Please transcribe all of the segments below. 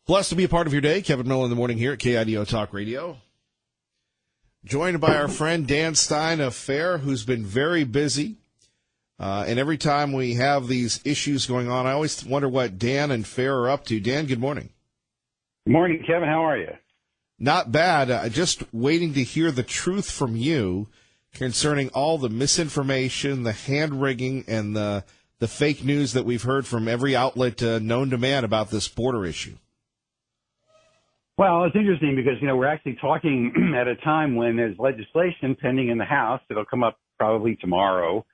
Blessed to be a part of your day. Kevin Miller in the morning here at KIDO Talk Radio. Joined by our friend Dan Stein of FAIR, who's been very busy. And every time we have these issues going on, I always wonder what Dan and FAIR are up to. Dan, good morning. Good morning, Kevin. How are you? Not bad. Just waiting to hear the truth from you concerning all the misinformation, the hand-wringing, and the fake news that we've heard from every outlet known to man about this border issue. Well, it's interesting because, we're actually talking at a time when there's legislation pending in the House that'll come up probably tomorrow,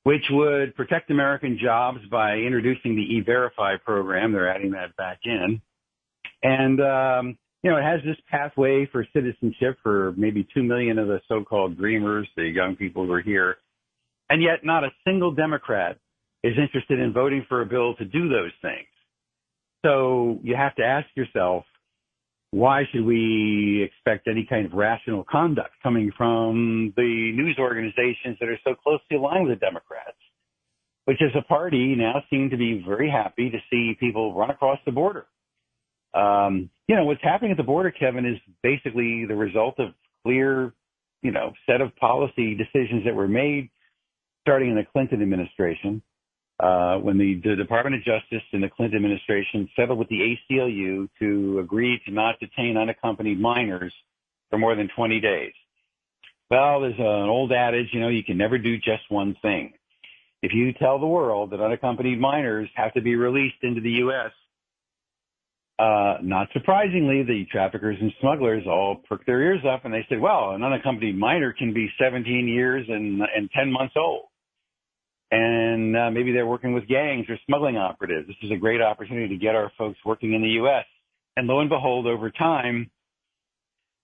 which would protect American jobs by introducing the E-Verify program. They're adding that back in. And, it has this pathway for citizenship for maybe 2 million of the so-called dreamers, the young people who are here. And yet not a single Democrat is interested in voting for a bill to do those things. So you have to ask yourself, why should we expect any kind of rational conduct coming from the news organizations that are so closely aligned with the Democrats, which as a party now seem to be very happy to see people run across the border? What's happening at the border, Kevin, is basically the result of clear, set of policy decisions that were made starting in the Clinton administration. When the Department of Justice in the Clinton administration settled with the ACLU to agree to not detain unaccompanied minors for more than 20 days. Well, there's an old adage, you can never do just one thing. If you tell the world that unaccompanied minors have to be released into the U.S., not surprisingly, the traffickers and smugglers all perked their ears up and they said, well, an unaccompanied minor can be 17 years and 10 months old. And maybe they're working with gangs or smuggling operatives. This is a great opportunity to get our folks working in the U.S. And lo and behold, over time,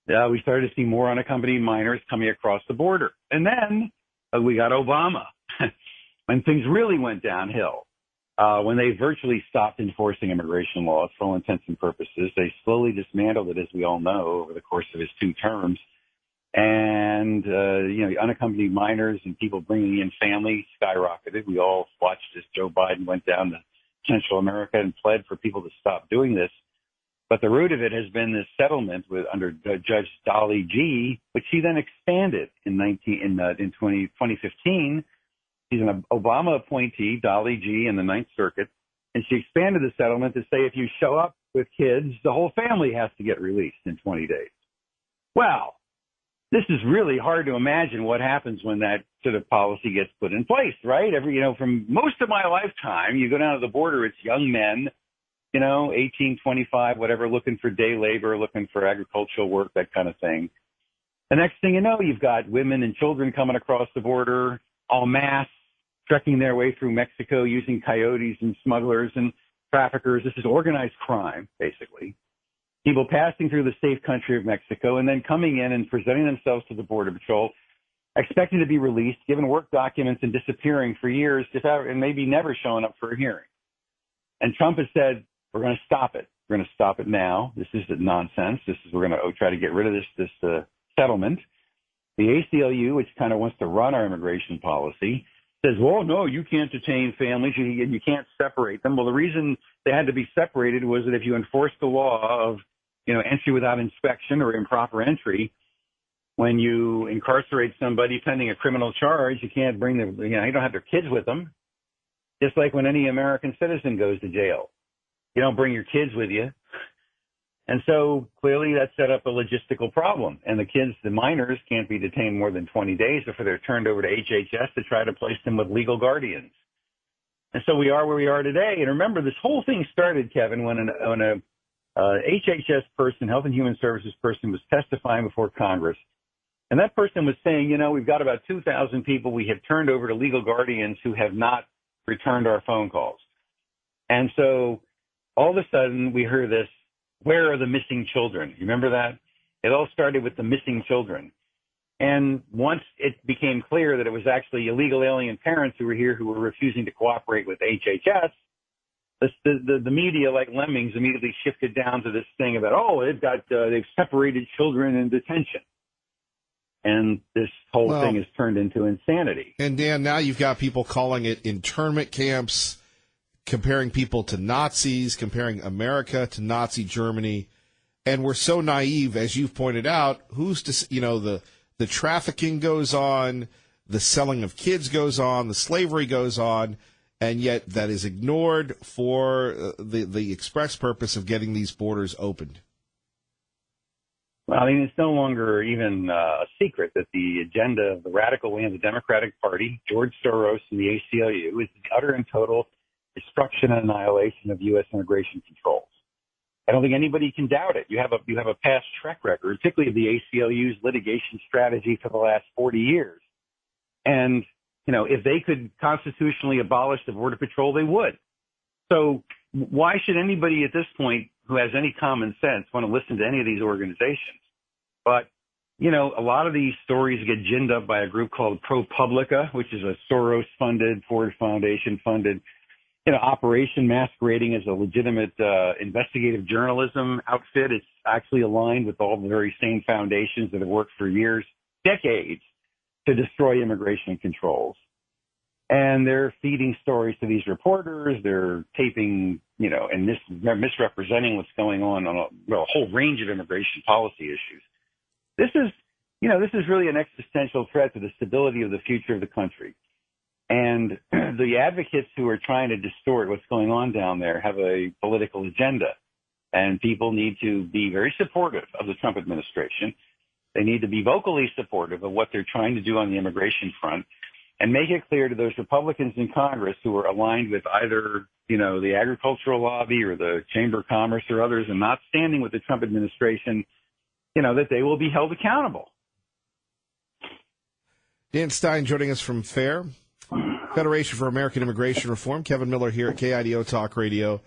we started to see more unaccompanied minors coming across the border. And then we got Obama when things really went downhill. When they virtually stopped enforcing immigration laws for all intents and purposes, they slowly dismantled it, as we all know, over the course of his 2 terms. And, unaccompanied minors and people bringing in families skyrocketed. We all watched as Joe Biden went down to Central America and pled for people to stop doing this. But the root of it has been this settlement under Judge Dolly G, which he then expanded in 2015. She's an Obama appointee, Dolly G, in the Ninth Circuit. And she expanded the settlement to say if you show up with kids, the whole family has to get released in 20 days. Well, this is really hard to imagine what happens when that sort of policy gets put in place, right? From most of my lifetime, you go down to the border, it's young men, 18, 25, whatever, looking for day labor, looking for agricultural work, that kind of thing. The next thing you know, you've got women and children coming across the border en masse, trekking their way through Mexico using coyotes and smugglers and traffickers. This is organized crime, basically. People passing through the safe country of Mexico and then coming in and presenting themselves to the Border Patrol, expecting to be released, given work documents, and disappearing for years, and maybe never showing up for a hearing. And Trump has said, we're going to stop it. We're going to stop it now. This is nonsense. We're going to try to get rid of this settlement. The ACLU, which kind of wants to run our immigration policy, says, well, no, you can't detain families. You can't separate them. Well, the reason they had to be separated was that if you enforce the law of entry without inspection or improper entry, when you incarcerate somebody pending a criminal charge, you can't bring them, you don't have their kids with them. Just like when any American citizen goes to jail, you don't bring your kids with you. And so clearly that set up a logistical problem. And the minors can't be detained more than 20 days before they're turned over to HHS to try to place them with legal guardians. And so we are where we are today. And remember, this whole thing started, Kevin, when a HHS person, Health and Human Services person, was testifying before Congress. And that person was saying, we've got about 2,000 people we have turned over to legal guardians who have not returned our phone calls. And so all of a sudden we heard this, where are the missing children? You remember that? It all started with the missing children. And once it became clear that it was actually illegal alien parents who were here who were refusing to cooperate with HHS, the media, like lemmings, immediately shifted down to this thing about, they've separated children in detention. And this whole thing has turned into insanity. And Dan, now you've got people calling it internment camps, comparing people to Nazis, comparing America to Nazi Germany. And we're so naive, as you've pointed out, who's to, the trafficking goes on, the selling of kids goes on, the slavery goes on, and yet that is ignored for the express purpose of getting these borders opened. Well, I mean, it's no longer even a secret that the agenda of the radical wing of the Democratic Party, George Soros and the ACLU, is the utter and total destruction and annihilation of U.S. immigration controls. I don't think anybody can doubt it. You have a past track record, particularly of the ACLU's litigation strategy for the last 40 years. And, if they could constitutionally abolish the Border Patrol, they would. So why should anybody at this point who has any common sense want to listen to any of these organizations? But, a lot of these stories get ginned up by a group called ProPublica, which is a Soros-funded, Ford Foundation-funded, operation masquerading as a legitimate investigative journalism outfit. It's actually aligned with all the very same foundations that have worked for years, decades, to destroy immigration controls. And they're feeding stories to these reporters. They're taping, and they're misrepresenting what's going on a whole range of immigration policy issues. This is really an existential threat to the stability of the future of the country. And the advocates who are trying to distort what's going on down there have a political agenda. And people need to be very supportive of the Trump administration. They need to be vocally supportive of what they're trying to do on the immigration front and make it clear to those Republicans in Congress who are aligned with either, the agricultural lobby or the Chamber of Commerce or others and not standing with the Trump administration, that they will be held accountable. Dan Stein joining us from FAIR, Federation for American Immigration Reform. Kevin Miller here at KIDO Talk Radio.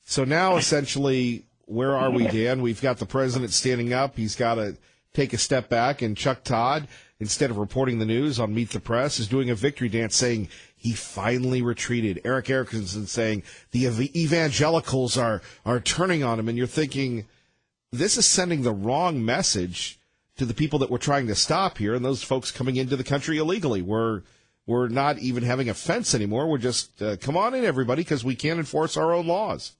So now, essentially, where are we, Dan? We've got the president standing up. He's got to take a step back, and Chuck Todd, instead of reporting the news on Meet the Press, is doing a victory dance saying he finally retreated. Eric Erickson saying the evangelicals are turning on him, and you're thinking, this is sending the wrong message to the people that we're trying to stop here and those folks coming into the country illegally. We're not even having a fence anymore. We're just, come on in, everybody, because we can't enforce our own laws.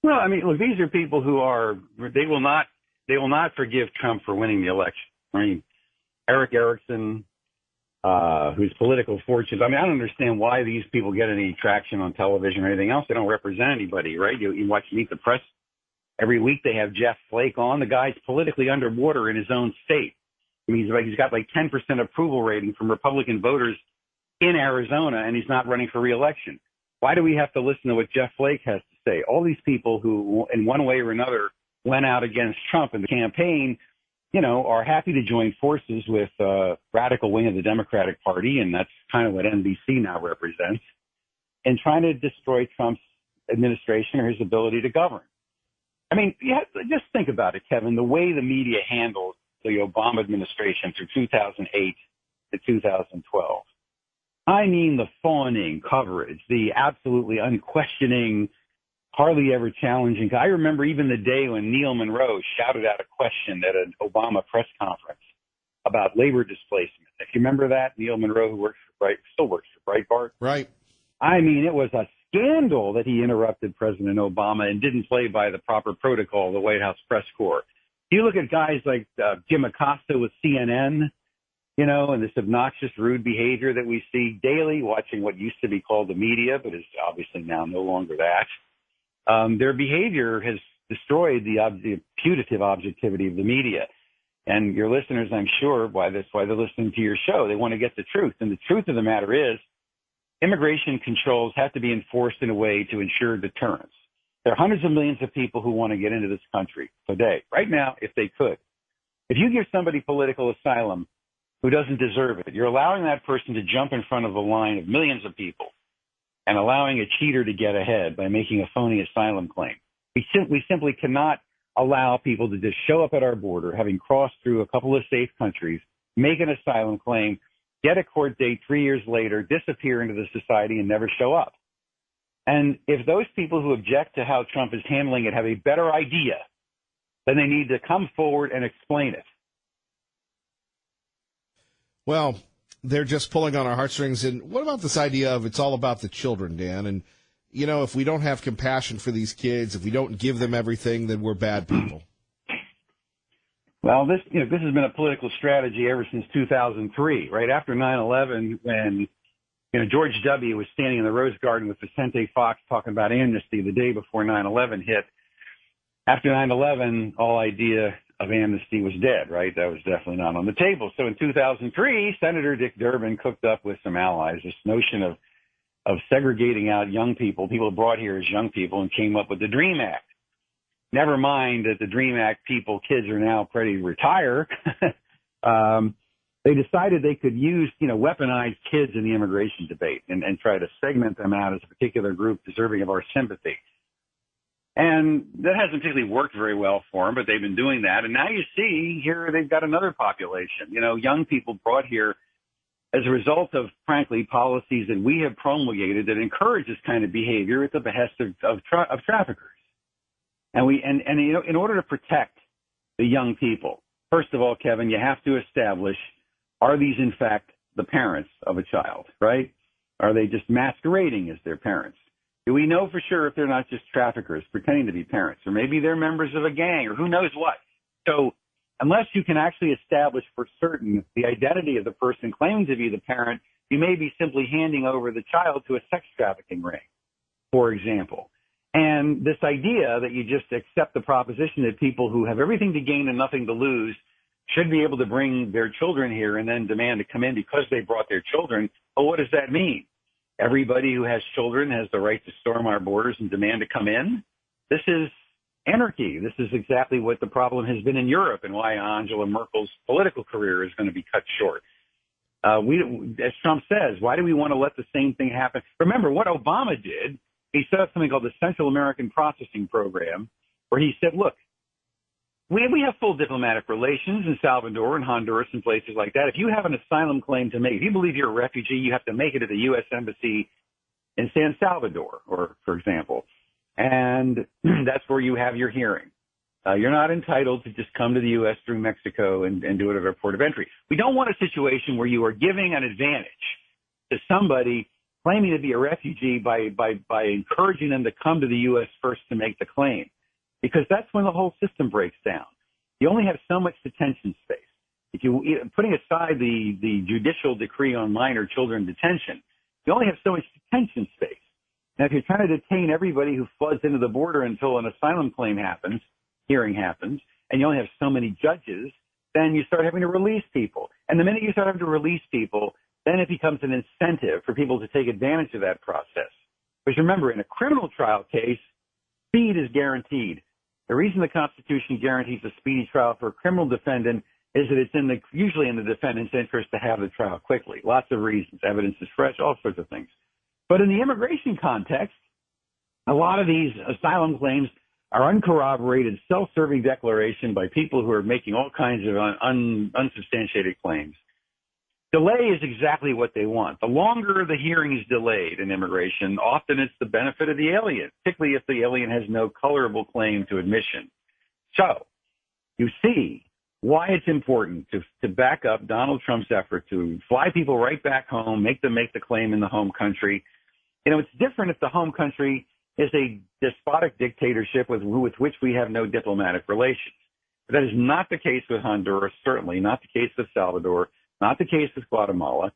Well, I mean, look, these are people who they will not forgive Trump for winning the election. I mean, Eric Erickson, whose political fortunes, I don't understand why these people get any traction on television or anything else. They don't represent anybody, right? You watch Meet the Press. Every week they have Jeff Flake on. The guy's politically underwater in his own state. I mean, he's got like 10% approval rating from Republican voters in Arizona, and he's not running for re-election. Why do we have to listen to what Jeff Flake has to say? All these people who, in one way or another, went out against Trump in the campaign, are happy to join forces with radical wing of the Democratic Party, and that's kind of what NBC now represents, in trying to destroy Trump's administration or his ability to govern. I mean, just think about it, Kevin, the way the media handled the Obama administration through 2008 to 2012. I mean, the fawning coverage, the absolutely unquestioning, hardly ever challenging. I remember even the day when Neil Monroe shouted out a question at an Obama press conference about labor displacement. If you remember that, Neil Monroe, who still works for Breitbart. Right. I mean, it was a scandal that he interrupted President Obama and didn't play by the proper protocol of the White House press corps. You look at guys like Jim Acosta with CNN, and this obnoxious, rude behavior that we see daily, watching what used to be called the media, but is obviously now no longer that. Their behavior has destroyed the putative objectivity of the media. And your listeners, I'm sure, that's why they're listening to your show. They want to get the truth. And the truth of the matter is, immigration controls have to be enforced in a way to ensure deterrence. There are hundreds of millions of people who want to get into this country today, right now, if they could. If you give somebody political asylum who doesn't deserve it, you're allowing that person to jump in front of a line of millions of people and allowing a cheater to get ahead by making a phony asylum claim. We simply cannot allow people to just show up at our border, having crossed through a couple of safe countries, make an asylum claim, get a court date 3 years later, disappear into the society and never show up. And if those people who object to how Trump is handling it have a better idea, then they need to come forward and explain it. Well, they're just pulling on our heartstrings. And what about this idea of it's all about the children, Dan? And if we don't have compassion for these kids, if we don't give them everything, then we're bad people. Well, this has been a political strategy ever since 2003, right after 9/11, when George W. was standing in the Rose Garden with Vicente Fox talking about amnesty the day before 9/11 hit. After 9/11, all idea of amnesty was dead, right? That was definitely not on the table. So in 2003, Senator Dick Durbin cooked up with some allies this notion of segregating out young people brought here as young people, and came up with the DREAM Act. Never mind that the DREAM Act kids are now ready to retire. They decided they could use, weaponize kids in the immigration debate and try to segment them out as a particular group deserving of our sympathy. And that hasn't particularly worked very well for them, but they've been doing that. And now you see here they've got another population, young people brought here as a result of, frankly, policies that we have promulgated that encourage this kind of behavior at the behest of traffickers. And in order to protect the young people, first of all, Kevin, you have to establish, are these in fact the parents of a child, right? Are they just masquerading as their parents? Do we know for sure if they're not just traffickers pretending to be parents, or maybe they're members of a gang, or who knows what? So unless you can actually establish for certain the identity of the person claiming to be the parent, you may be simply handing over the child to a sex trafficking ring, for example. And this idea that you just accept the proposition that people who have everything to gain and nothing to lose should be able to bring their children here and then demand to come in because they brought their children. Well, what does that mean? Everybody who has children has the right to storm our borders and demand to come in? This is anarchy. This is exactly what the problem has been in Europe, and why Angela Merkel's political career is going to be cut short. As Trump says, why do we want to let the same thing happen? Remember what Obama did. He set up something called the Central American Processing Program, where he said, look, we have full diplomatic relations in Salvador and Honduras and places like that. If you have an asylum claim to make, if you believe you're a refugee, you have to make it at the U.S. Embassy in San Salvador, or for example. And that's where you have your hearing. You're not entitled to just come to the U.S. through Mexico and do it at a port of entry. We don't want a situation where you are giving an advantage to somebody claiming to be a refugee by encouraging them to come to the U.S. first to make the claim, because that's when the whole system breaks down. You only have so much detention space. If you, putting aside the judicial decree on minor children detention, you only have so much detention space. Now, if you're trying to detain everybody who floods into the border until an asylum claim happens, hearing happens, and you only have so many judges, then you start having to release people. And the minute you start having to release people, then it becomes an incentive for people to take advantage of that process. Because remember, in a criminal trial case, speed is guaranteed. The reason the Constitution guarantees a speedy trial for a criminal defendant is that it's usually in the defendant's interest to have the trial quickly. Lots of reasons. Evidence is fresh, all sorts of things. But in the immigration context, a lot of these asylum claims are uncorroborated, self-serving declaration by people who are making all kinds of unsubstantiated claims. Delay is exactly what they want. The longer the hearing is delayed in immigration, often it's the benefit of the alien, particularly if the alien has no colorable claim to admission. So you see why it's important to back up Donald Trump's effort to fly people right back home, make them make the claim in the home country. It's different if the home country is a despotic dictatorship with which we have no diplomatic relations. But that is not the case with Honduras, certainly not the case with Salvador, not the case with Guatemala.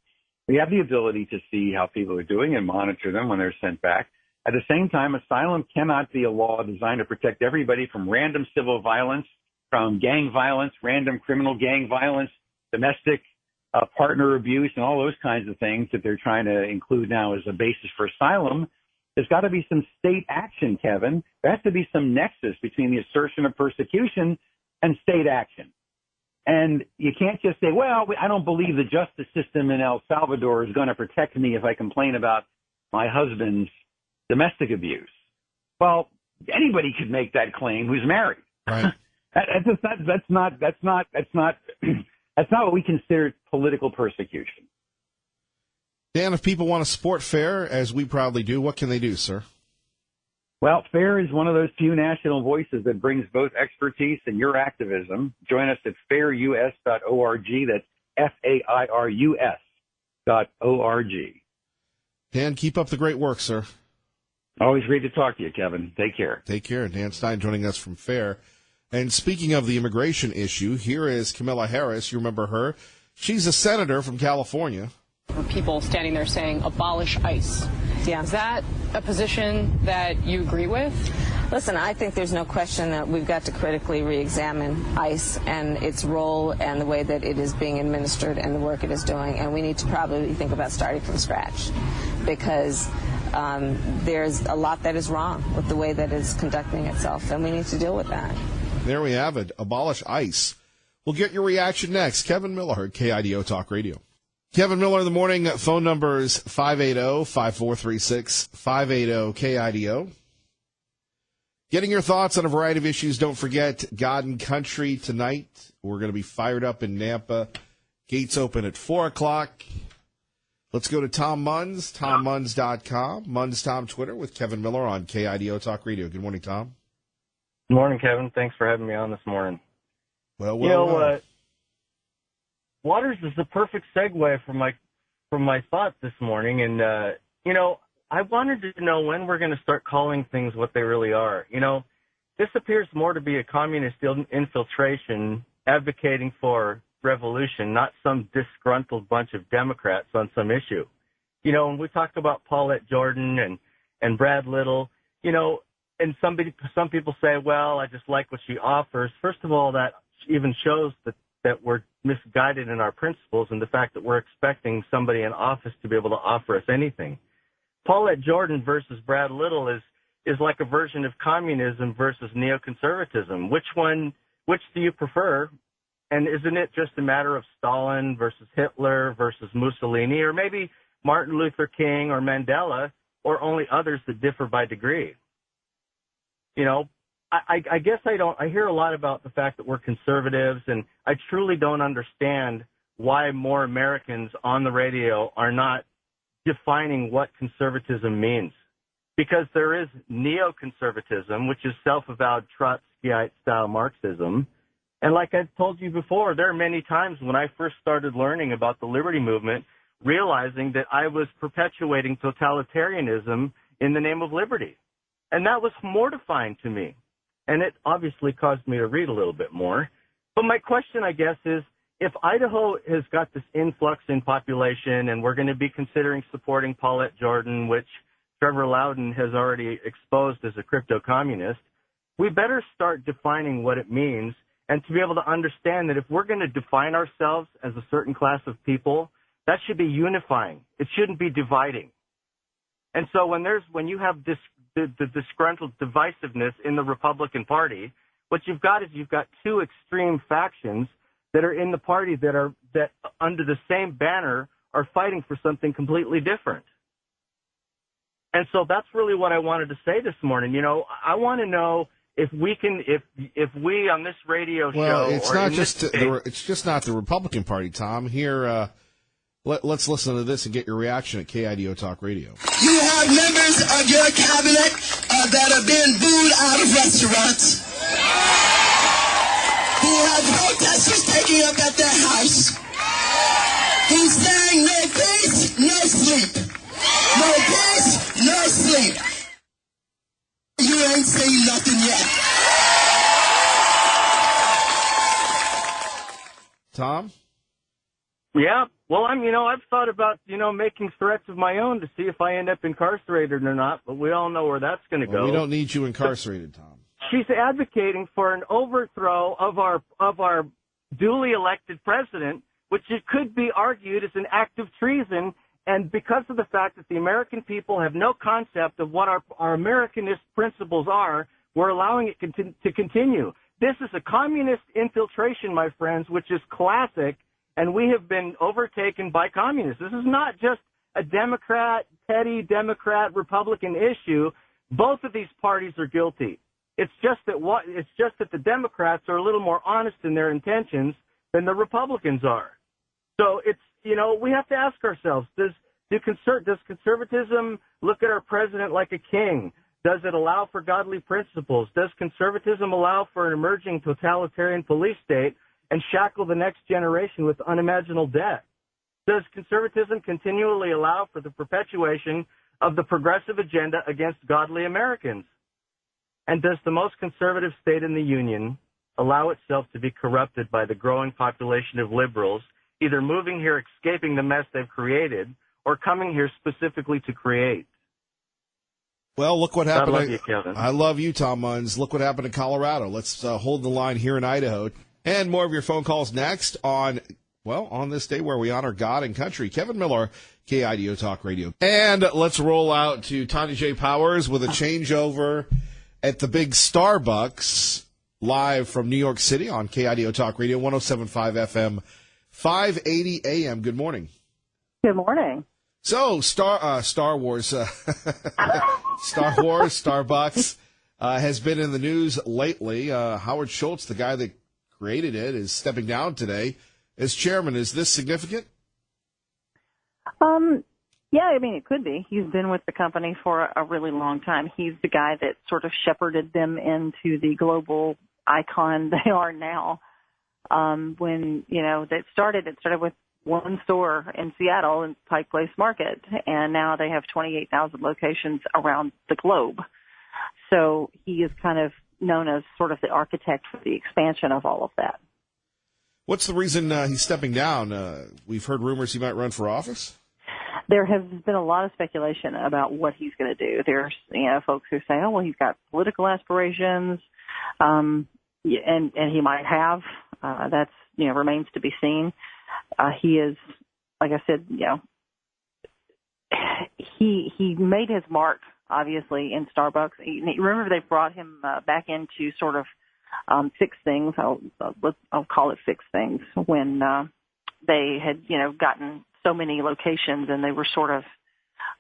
We have the ability to see how people are doing and monitor them when they're sent back. At the same time, asylum cannot be a law designed to protect everybody from random civil violence, from gang violence, random criminal gang violence, domestic partner abuse, and all those kinds of things that they're trying to include now as a basis for asylum. There's got to be some state action, Kevin. There has to be some nexus between the assertion of persecution and state action. And you can't just say, well, I don't believe the justice system in El Salvador is going to protect me if I complain about my husband's domestic abuse. Well, anybody could make that claim who's married. Right. That's not what we consider political persecution. Dan, if people want to support FAIR, as we proudly do, what can they do, sir? Well, FAIR is one of those few national voices that brings both expertise and your activism. Join us at fairus.org. That's FAIRUS.org. Dan, keep up the great work, sir. Always great to talk to you, Kevin. Take care. Take care. Dan Stein joining us from FAIR. And speaking of the immigration issue, here is Kamala Harris. You remember her. She's a senator from California. People standing there saying, abolish ICE. Yeah. Is that a position that you agree with? Listen, I think there's no question that we've got to critically re-examine ICE and its role and the way that it is being administered and the work it is doing. And we need to probably think about starting from scratch because there's a lot that is wrong with the way that it's conducting itself, and we need to deal with that. There we have it. Abolish ICE. We'll get your reaction next. Kevin Miller, KIDO Talk Radio. Kevin Miller in the morning. Phone number is 580-5436, 580-KIDO. Getting your thoughts on a variety of issues. Don't forget God and Country tonight. We're going to be fired up in Nampa. Gates open at 4 o'clock. Let's go to Tom Munns, TomMunns.com. Munns Tom Twitter with Kevin Miller on KIDO Talk Radio. Good morning, Tom. Good morning, Kevin. Thanks for having me on this morning. Well. Waters is the perfect segue from my thought this morning, and I wanted to know when we're going to start calling things what they really are. This appears more to be a communist infiltration advocating for revolution, not some disgruntled bunch of Democrats on some issue. When we talk about Paulette Jordan and Brad Little, and some people say, well, I just like what she offers. First of all, that even shows that we're misguided in our principles and the fact that we're expecting somebody in office to be able to offer us anything. Paulette Jordan versus Brad Little is like a version of communism versus neoconservatism. Which do you prefer? And isn't it just a matter of Stalin versus Hitler versus Mussolini, or maybe Martin Luther King or Mandela, or only others that differ by degree? I guess I hear a lot about the fact that we're conservatives, and I truly don't understand why more Americans on the radio are not defining what conservatism means. Because there is neoconservatism, which is self-avowed Trotskyite-style Marxism. And like I've told you before, there are many times when I first started learning about the liberty movement, realizing that I was perpetuating totalitarianism in the name of liberty. And that was mortifying to me. And it obviously caused me to read a little bit more. But my question, I guess, is if Idaho has got this influx in population and we're going to be considering supporting Paulette Jordan, which Trevor Loudon has already exposed as a crypto-communist, we better start defining what it means and to be able to understand that if we're going to define ourselves as a certain class of people, that should be unifying. It shouldn't be dividing. And so when you have the disgruntled divisiveness in the Republican Party, what you've got is you've got two extreme factions that are in the party that under the same banner are fighting for something completely different. And so that's really what I wanted to say this morning. I want to know if we can, if we on this radio show. Well, it's not just it's just not the Republican Party, Tom. Here, let's listen to this and get your reaction at KIDO Talk Radio. You have members of your cabinet that have been booed out of restaurants. Who have protesters taking up at their house. Who's saying no peace, no sleep. No peace, no sleep. You ain't seen nothing yet. Tom? Yeah. Well, I've thought about, making threats of my own to see if I end up incarcerated or not, but we all know where that's going to go. We don't need you incarcerated, Tom. She's advocating for an overthrow of our duly elected president, which it could be argued is an act of treason. And because of the fact that the American people have no concept of what our Americanist principles are, we're allowing it to continue. This is a communist infiltration, my friends, which is classic, and we have been overtaken by communists. This is not just a petty Democrat, Republican issue. Both of these parties are guilty. It's just that the Democrats are a little more honest in their intentions than the Republicans are. So we have to ask ourselves, does conservatism look at our president like a king? Does it allow for godly principles? Does conservatism allow for an emerging totalitarian police state and shackle the next generation with unimaginable debt? Does conservatism continually allow for the perpetuation of the progressive agenda against godly Americans? And does the most conservative state in the Union allow itself to be corrupted by the growing population of liberals, either moving here, escaping the mess they've created, or coming here specifically to create? Well, look what happened. I love you, Kevin. I love you, Tom Munns. Look what happened in Colorado. Let's hold the line here in Idaho. And more of your phone calls next on this day where we honor God and country. Kevin Miller, KIDO Talk Radio. And let's roll out to Tanya J. Powers with a changeover at the big Starbucks live from New York City on KIDO Talk Radio, 107.5 FM, 580 AM. Good morning. Good morning. So, Star Wars, Starbucks has been in the news lately. Howard Schultz, the guy that created it, is stepping down today as chairman. Is this significant? Yeah, I mean, it could be. He's been with the company for a really long time. He's the guy that sort of shepherded them into the global icon they are now. When, it started with one store in Seattle in Pike Place Market, and now they have 28,000 locations around the globe. So he is kind of known as sort of the architect for the expansion of all of that. What's the reason he's stepping down? We've heard rumors he might run for office. There has been a lot of speculation about what he's going to do. There's, folks who say, oh, well, he's got political aspirations, and he might have. That's, remains to be seen. He is, like I said, he made his mark, obviously, in Starbucks. Remember, they brought him back in to sort of fix things. I'll call it fix things, when they had, gotten so many locations and they were sort of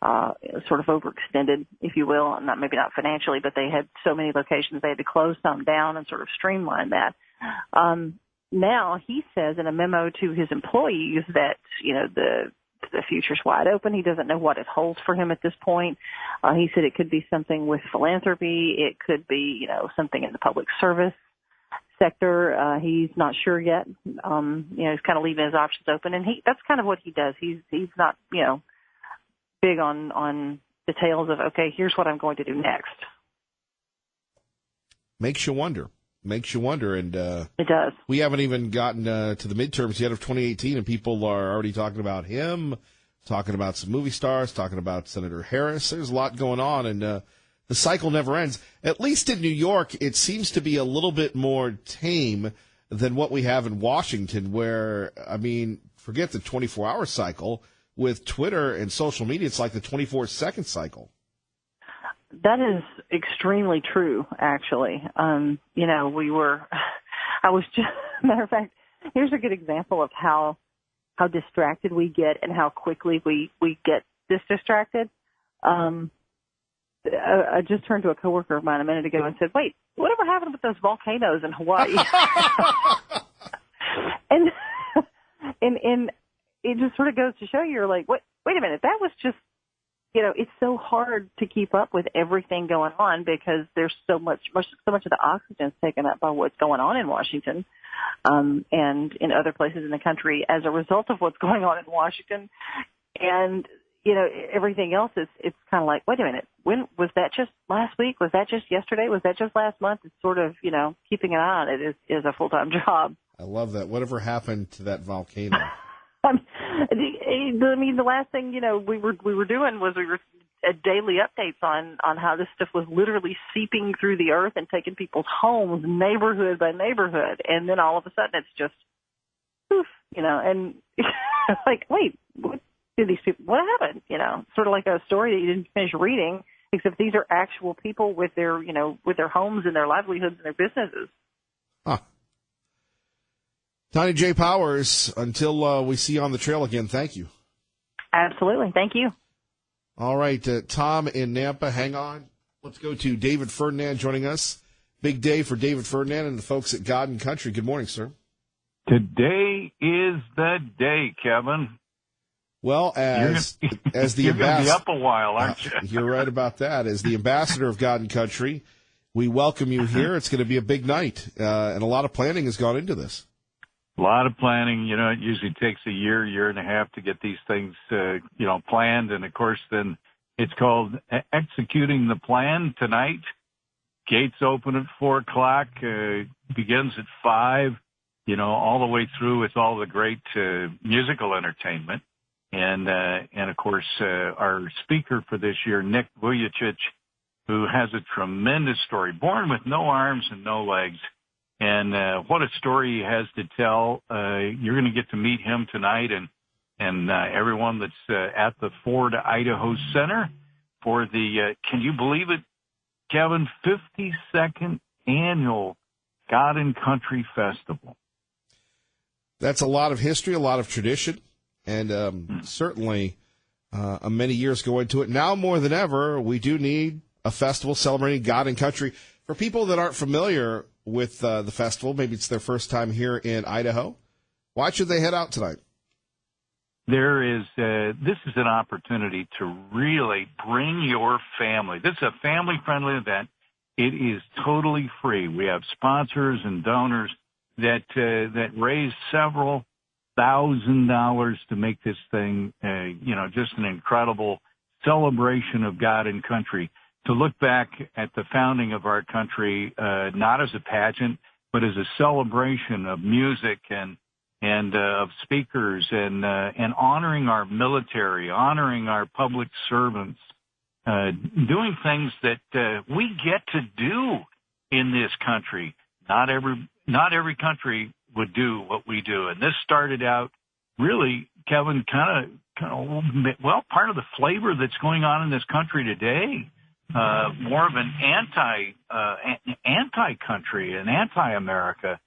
overextended, if you will. Maybe not financially, but they had so many locations they had to close some down and sort of streamline that. Now he says in a memo to his employees that, the future's wide open. He doesn't know what it holds for him at this point. He said it could be something with philanthropy. It could be, something in the public service sector. He's not sure yet. He's kind of leaving his options open, and that's kind of what he does. He's not, big on details of, okay, here's what I'm going to do next. Makes you wonder, and it does. We haven't even gotten to the midterms yet of 2018, and people are already talking about him, talking about some movie stars, talking about Senator Harris. There's a lot going on, and the cycle never ends. At least in New York, it seems to be a little bit more tame than what we have in Washington, where, forget the 24-hour cycle. With Twitter and social media, it's like the 24-second cycle. That is extremely true, actually. Matter of fact, here's a good example of how distracted we get and how quickly we get this distracted. I just turned to a coworker of mine a minute ago and said, wait, whatever happened with those volcanoes in Hawaii? and it just sort of goes to show you're like, wait a minute, that was just, it's so hard to keep up with everything going on because there's so much of the oxygen is taken up by what's going on in Washington, and in other places in the country as a result of what's going on in Washington. And, everything else it's kind of like, wait a minute, when was that just last week? Was that just yesterday? Was that just last month? It's sort of, keeping an eye on it is a full-time job. I love that. Whatever happened to that volcano? The last thing, we were doing was we were daily updates on how this stuff was literally seeping through the earth and taking people's homes neighborhood by neighborhood. And then all of a sudden it's just, poof, and like, wait, what did these people, what happened? Sort of like a story that you didn't finish reading, except these are actual people with their, with their homes and their livelihoods and their businesses. Huh. Tanya J. Powers, until we see you on the trail again, thank you. Absolutely. Thank you. All right, Tom in Nampa, hang on. Let's go to David Ferdinand joining us. Big day for David Ferdinand and the folks at God and Country. Good morning, sir. Today is the day, Kevin. Well, as the you're going to be ambassador, up a while, aren't you? You're right about that. As the ambassador of God and Country, we welcome you here. It's going to be a big night, and a lot of planning has gone into this. A lot of planning. It usually takes a year and a half to get these things, planned. And, of course, then It's called Executing the Plan tonight. Gates open at 4:00, begins at 5, all the way through with all the great musical entertainment. And of course, our speaker for this year, Nick Vujicic, who has a tremendous story, born with no arms and no legs. And what a story he has to tell. You're going to get to meet him tonight and everyone that's at the Ford Idaho Center for the, can you believe it, Kevin, 52nd annual God and Country Festival. That's a lot of history, a lot of tradition, and certainly many years go into it. Now more than ever, we do need a festival celebrating God and country. For people that aren't familiar with the festival, maybe it's their first time here in Idaho, why should they head out tonight? This is an opportunity to really bring your family. This is a family-friendly event. It is totally free. We have sponsors and donors that raise several $1,000s to make this thing, just an incredible celebration of God and country. To look back at the founding of our country, not as a pageant, but as a celebration of music and of speakers and honoring our military, honoring our public servants, doing things that we get to do in this country. Not every country would do what we do, and this started out really, Kevin, kind of part of the flavor that's going on in this country today. More of an anti-country, an anti-America.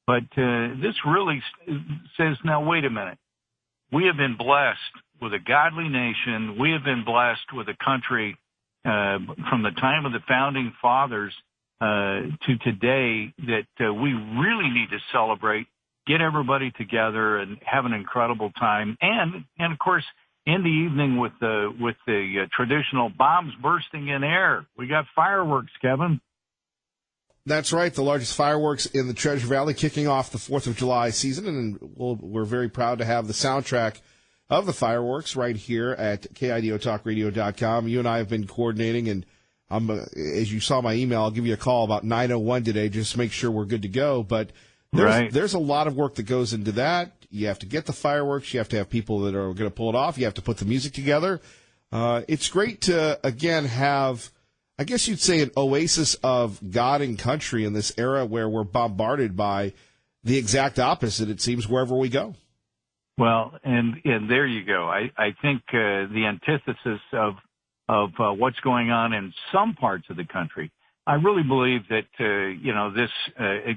But this really says, now, wait a minute. We have been blessed with a godly nation. We have been blessed with a country from the time of the founding fathers to today that we really need to celebrate, get everybody together, and have an incredible time. And of course, in the evening with the traditional bombs bursting in air. We got fireworks, Kevin. That's right, the largest fireworks in the Treasure Valley, kicking off the 4th of July season, and we're very proud to have the soundtrack of the fireworks right here at KIDOTalkRadio.com. You and I have been coordinating, and as you saw my email, I'll give you a call about 9:01 today just to make sure we're good to go. But there's a lot of work that goes into that. You have to get the fireworks. You have to have people that are going to pull it off. You have to put the music together. It's great to, again, have, I guess you'd say, an oasis of God and country in this era where we're bombarded by the exact opposite, it seems, wherever we go. Well, and there you go. I think the antithesis of what's going on in some parts of the country, I really believe that, this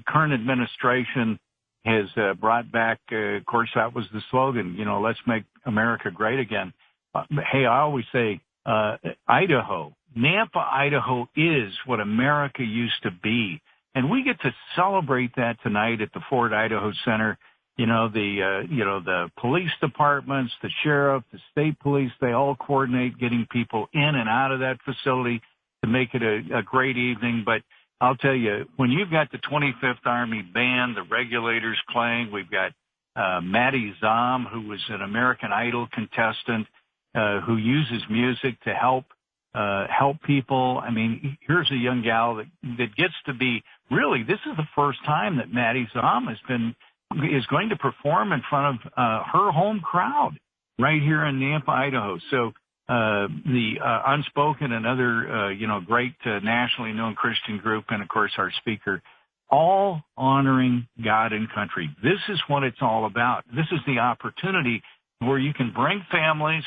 current administration has brought back, of course, that was the slogan, let's make America great again. Hey, I always say Idaho, Nampa, Idaho is what America used to be. And we get to celebrate that tonight at the Ford Idaho Center. The police departments, the sheriff, the state police, they all coordinate getting people in and out of that facility to make it a great evening. But I'll tell you, when you've got the 25th Army Band, the Regulators playing, we've got Maddie Zom, who was an American Idol contestant, who uses music to help people. I mean, here's a young gal that gets to be, really, this is the first time that Maddie Zom is going to perform in front of her home crowd right here in Nampa, Idaho. So the Unspoken, another great nationally known Christian group, and of course our speaker, all honoring God and country. This is what it's all about. This is the opportunity where you can bring families.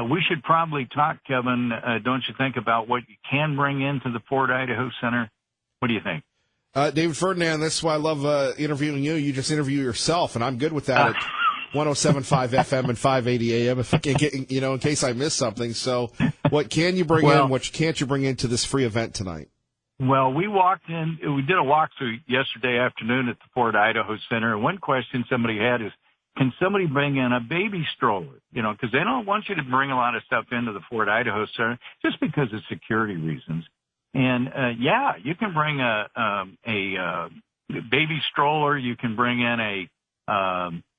We should probably talk, Kevin, don't you think, about what you can bring into the Ford Idaho Center? What do you think? David Ferdinand, that's why I love interviewing you. You just interview yourself, and I'm good with that at 107.5 FM and 580 AM if I can get, in case I miss something. So what can you bring in, what can't you bring into this free event tonight? Well, we did a walkthrough yesterday afternoon at the Ford Idaho Center, and one question somebody had is, can somebody bring in a baby stroller? Because they don't want you to bring a lot of stuff into the Ford Idaho Center just because of security reasons. And you can bring a baby stroller. You can bring in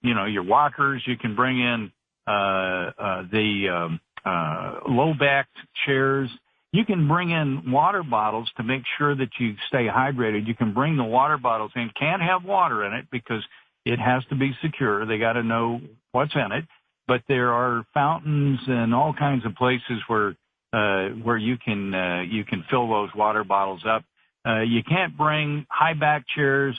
your walkers. You can bring in the low-backed chairs. You can bring in water bottles to make sure that you stay hydrated. You can bring the water bottles in. Can't have water in it because it has to be secure. They got to know what's in it. But there are fountains and all kinds of places where you can fill those water bottles up. You can't bring high back chairs,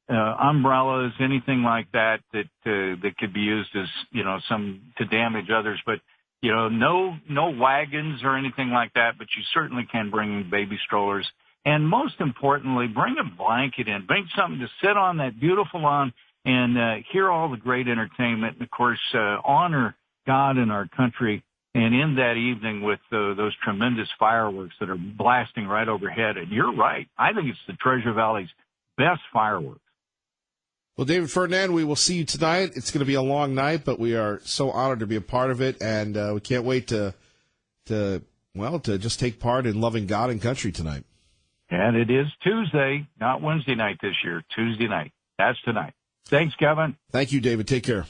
umbrellas, anything like that could be used as to damage others. But no wagons or anything like that. But you certainly can bring baby strollers, and most importantly, bring a blanket in. Bring something to sit on that beautiful lawn and hear all the great entertainment, and of course honor God and our country. And in that evening with those tremendous fireworks that are blasting right overhead. And you're right. I think it's the Treasure Valley's best fireworks. Well, David Ferdinand, we will see you tonight. It's going to be a long night, but we are so honored to be a part of it, and we can't wait to just take part in loving God and country tonight. And it is Tuesday, not Wednesday night this year. Tuesday night. That's tonight. Thanks, Kevin. Thank you, David. Take care.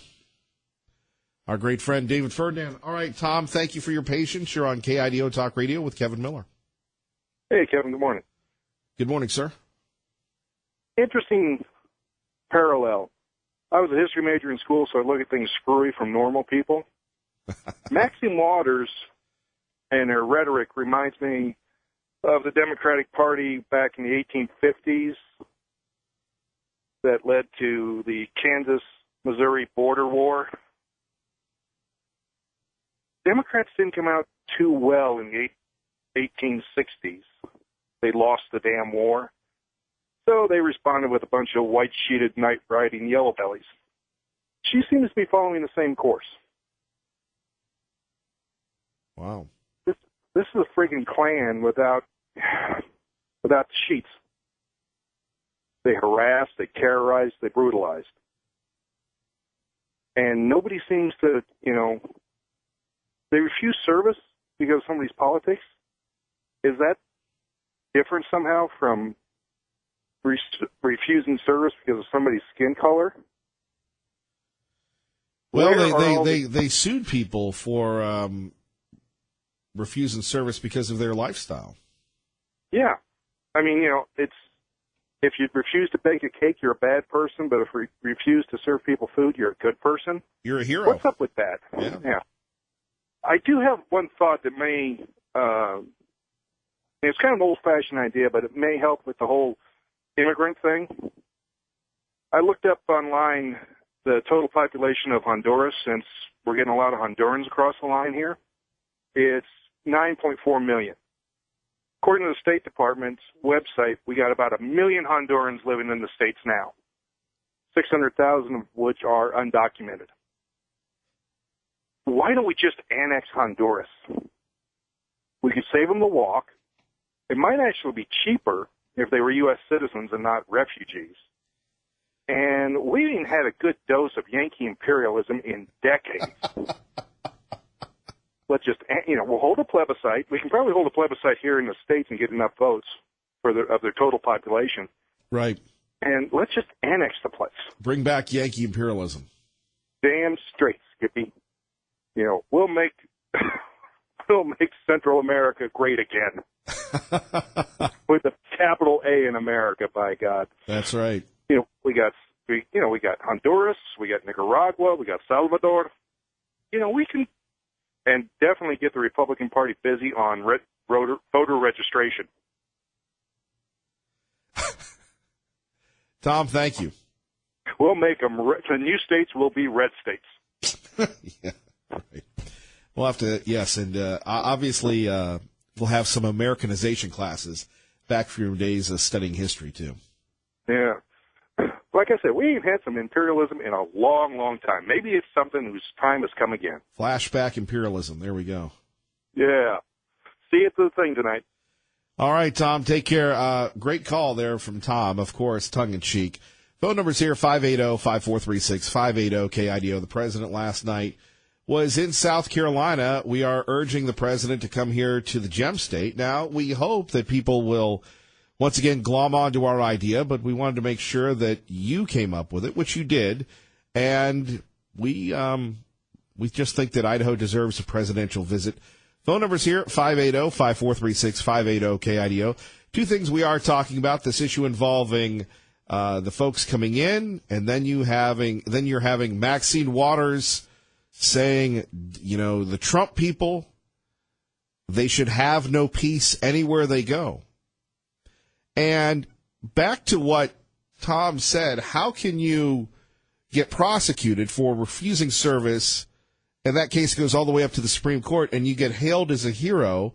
Our great friend, David Ferdinand. All right, Tom, thank you for your patience. You're on KIDO Talk Radio with Kevin Miller. Hey, Kevin, good morning. Good morning, sir. Interesting parallel. I was a history major in school, so I look at things screwy from normal people. Maxine Waters and their rhetoric reminds me of the Democratic Party back in the 1850s that led to the Kansas-Missouri border war. Democrats didn't come out too well in the 1860s. They lost the damn war. So they responded with a bunch of white-sheeted, night-riding yellow bellies. She seems to be following the same course. Wow. This is a friggin' Klan without the sheets. They harassed, they terrorized, they brutalized. And nobody seems to, they refuse service because of somebody's politics. Is that different somehow from refusing service because of somebody's skin color? Well, they sued people for refusing service because of their lifestyle. Yeah. I mean, it's if you refuse to bake a cake, you're a bad person, but if you refuse to serve people food, you're a good person. You're a hero. What's up with that? Yeah. I do have one thought that may, it's kind of an old-fashioned idea, but it may help with the whole immigrant thing. I looked up online the total population of Honduras, since we're getting a lot of Hondurans across the line here. It's 9.4 million. According to the State Department's website, we got about 1 million Hondurans living in the States now, 600,000 of which are undocumented. Why don't we just annex Honduras? We could save them the walk. It might actually be cheaper if they were U.S. citizens and not refugees. And we ain't had a good dose of Yankee imperialism in decades. Let's just, we'll hold a plebiscite. We can probably hold a plebiscite here in the States and get enough votes of their total population. Right. And let's just annex the place. Bring back Yankee imperialism. Damn straight, Skippy. We'll make Central America great again. With a capital A in America, by God. That's right. We got Honduras, we got Nicaragua, we got Salvador. We can, and definitely get the Republican Party busy on voter registration. Tom, thank you. We'll make them. The new states will be red states. Yeah, right. We'll have to, yes, and obviously we'll have some Americanization classes back from your days of studying history, too. Yeah. Like I said, we ain't had some imperialism in a long, long time. Maybe it's something whose time has come again. Flashback imperialism. There we go. Yeah. See you at the thing tonight. All right, Tom, take care. Great call there from Tom, of course, tongue-in-cheek. Phone number's here, 580-5436, 580-KIDO. The president last night was in South Carolina. We are urging the president to come here to the Gem State. Now, we hope that people will once again glom onto our idea, but we wanted to make sure that you came up with it, which you did, and we We just think that Idaho deserves a presidential visit. Phone numbers here, 580-5436, 580-KIDO. Two things we are talking about, this issue involving the folks coming in, and then you're having Maxine Waters saying, the Trump people, they should have no peace anywhere they go. And back to what Tom said, how can you get prosecuted for refusing service, and that case goes all the way up to the Supreme Court, and you get hailed as a hero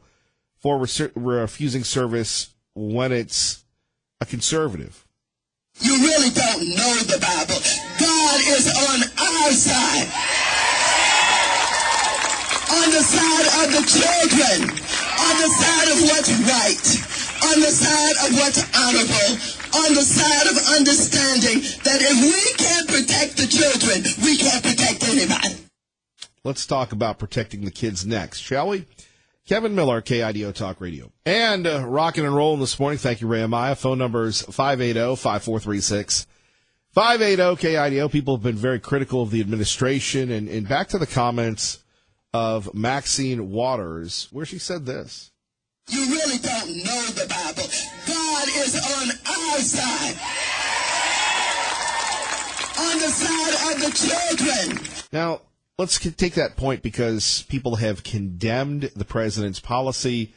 for refusing service when it's a conservative? You really don't know the Bible. God is on our side. On the side of the children. On the side of what's right. On the side of what's honorable. On the side of understanding that if we can't protect the children, we can't protect anybody. Let's talk about protecting the kids next, shall we? Kevin Miller, KIDO Talk Radio. And rocking and rolling this morning. Thank you, Ray Amaya. Phone numbers 580-5436. 580-KIDO. People have been very critical of the administration. And back to the comments of Maxine Waters, where she said this. You really don't know the Bible. God is on our side. On the side of the children. Now, let's take that point because people have condemned the president's policy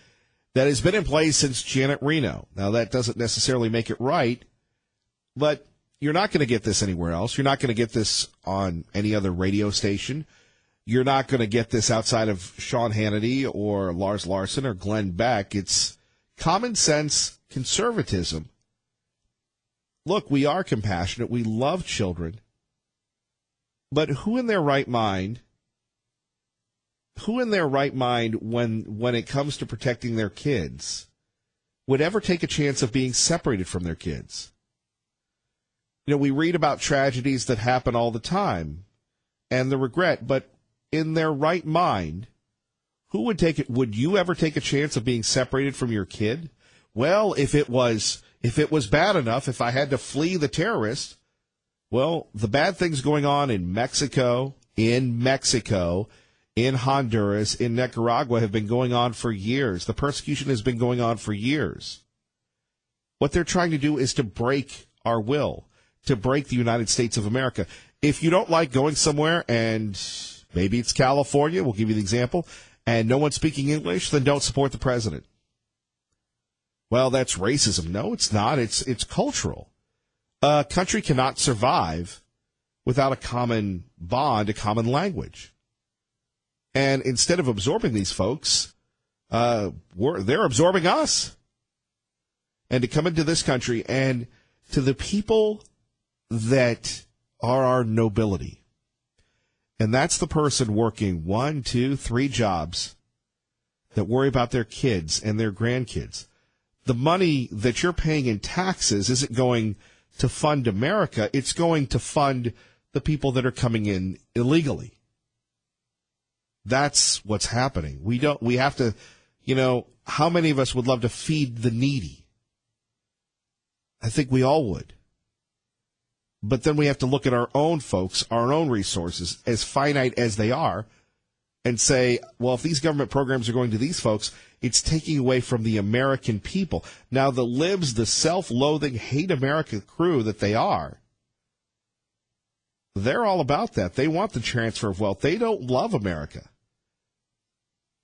that has been in place since Janet Reno. Now, that doesn't necessarily make it right, but you're not going to get this anywhere else. You're not going to get this on any other radio station. You're not going to get this outside of Sean Hannity or Lars Larson or Glenn Beck. It's common sense conservatism. Look, we are compassionate. We love children. But who in their right mind when it comes to protecting their kids would ever take a chance of being separated from their kids? We read about tragedies that happen all the time and the regret, but in their right mind, who would take it? Would you ever take a chance of being separated from your kid? Well, if it was bad enough, if I had to flee the terrorist, well, the bad things going on in Mexico, in Honduras, in Nicaragua have been going on for years. The persecution has been going on for years. What they're trying to do is to break our will, to break the United States of America. If you don't like going somewhere, and maybe it's California, we'll give you the example, and no one's speaking English, then don't support the president. Well, that's racism. No, it's not. It's cultural. A country cannot survive without a common bond, a common language. And instead of absorbing these folks, they're absorbing us. And to come into this country and to the people that are our nobility. And that's the person working 1, 2, 3 jobs that worry about their kids and their grandkids. The money that you're paying in taxes isn't going to fund America. It's going to fund the people that are coming in illegally. That's what's happening. We have to, how many of us would love to feed the needy? I think we all would. But then we have to look at our own folks, our own resources, as finite as they are, and say, well, if these government programs are going to these folks, it's taking away from the American people. Now, the libs, the self-loathing, hate America crew that they are, they're all about that. They want the transfer of wealth. They don't love America.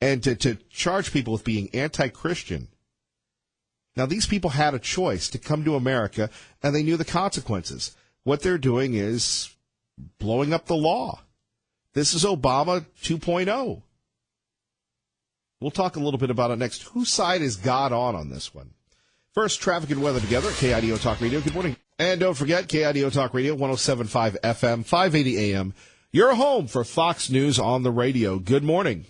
And to charge people with being anti-Christian. Now, these people had a choice to come to America, and they knew the consequences. What they're doing is blowing up the law. This is Obama 2.0. We'll talk a little bit about it next. Whose side is God on this one? First, traffic and weather together at KIDO Talk Radio. Good morning. And don't forget, KIDO Talk Radio, 107.5 FM, 580 AM. Your home for Fox News on the radio. Good morning.